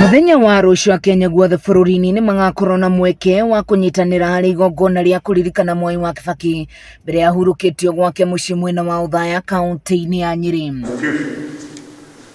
Muthenya wa rucio a Kenya guothe bururi-ini ni magakorwo na mweke wa kunyitanira hari igongona ria kuririkana Mwai wa Kibaki mbere ya hurukitio gwake mucii mwena wa uthaya kaunti-ini ya Nyeri.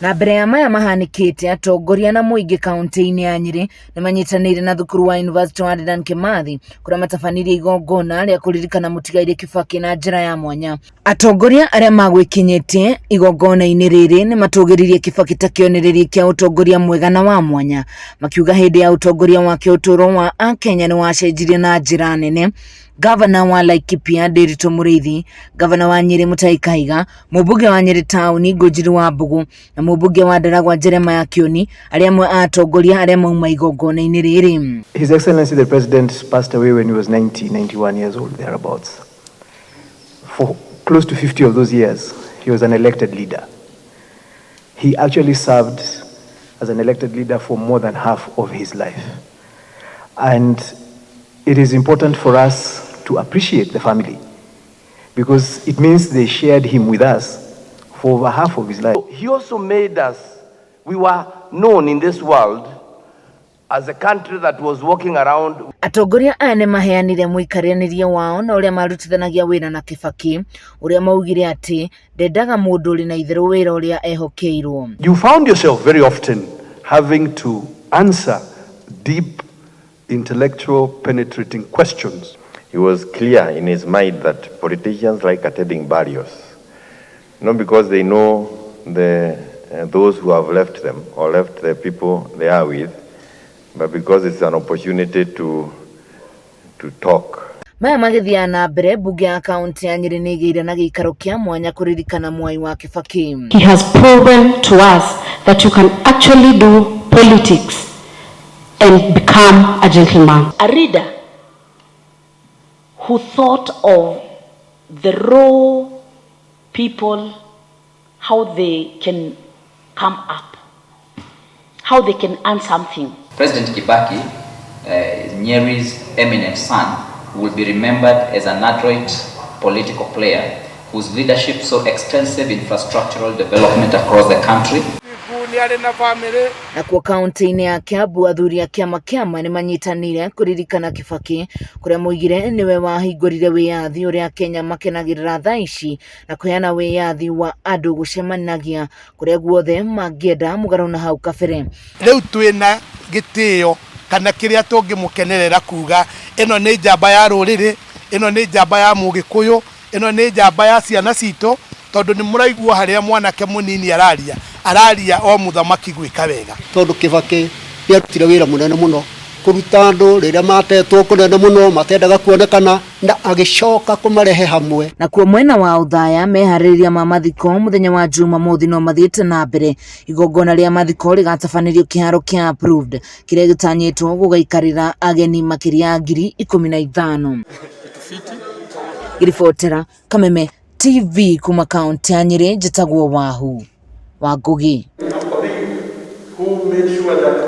Na mbere ya maya mahanikite atongoria na muingi kaunti-ini ya Nyeri ni manyitanire na thukuru wa University wa Dedan Kimathi kuria matabanirie igongona ria kuririkana mutigairi Kibaki na njira ya mwanya. Atongoria aria magwikinyitie igongona-ini riri ni matugiririe Kibaki ta kionereria kia utongoria mwega na wa mwanya, makiuga hindi ya utongoria wake uturo wa Akenya ni wacenjirie na njira nene. Gavana wa Laikipia Ndiritu Muriithi, gavana wa Nyeri Mutahi Kahiga, mubunge wa Nyeri Town Ngũnjiri wa Mbugu na mubunge wa Ndaragwa Jeremiah Kioni aria amwe atongoria aria mauma igongona-ini riri. His Excellency the President passed away when he was 91 years old, thereabouts. For close to 50 of those years, he was an elected leader. He actually served as an elected leader for more than half of his life. And it is important for us to appreciate the family because it means they shared him with us for over half of his life. He also made us, we were known in this world as a country that was walking around. Atongoria aya ni maheanire muikaraniria wao na uria marutithanagia wira na Kibaki uria maugire ati ndendaga mundu uri na itheru wira uria ehokeirwo. You found yourself very often having to answer deep intellectual penetrating questions. He was clear in his mind that politicians like attending burials, not because they know those who have left them or left the people they are with, but because it's an opportunity to talk. Maya magithiaga nambere bunge ya kaunti ya Nyeri ni igire na giikaro kia mwanya kuririkana Mwai wa Kibaki. He has proven to us that you can actually do politics and become a gentleman. A reader who thought of the raw people, how they can come up, how they can earn something. President Kibaki, Nyeri's eminent son, will be remembered as an adroit political player whose leadership saw extensive infrastructural development across the country. Na kwa kaunti-ini ya Kiambu athuri a kiama ni manyitanire kuririkana Kibaki kuria moigire niwe wahingurire wiyathi uria Kenya makenagirira thaa ici na kuheana wiyathi wa andu gucemanagia kuria guothe mangienda mugaru na hau kabere. Riu twina gitio kana kiria tungimukenerera kuga ino ni njamba ya ruriri, ino ni njamba ya mugikuyu, ino ni njamba ya ciana cito, tondu ni muraigua haria mwanake munini araria o muthamaki gwika wega. Tondu Kibaki nĩarutire wĩra munene muno kuruta andu riria matetwo kunene muno matendaga kuonekana na agicoka kumarehe hamwe. Na kwa mwena wa uthaya Mehaririria ma mathiko muthenya wa Jumamothi no mathiite na mbere igongona ria mathiko rigatabanirio kiharo kia approved kiria gitanyitwo gugaikarira ageni makiria 15,000. Iribotera Kameme TV kuma kaunti ya Nyeri njitagwo Wahu wa Ngugi.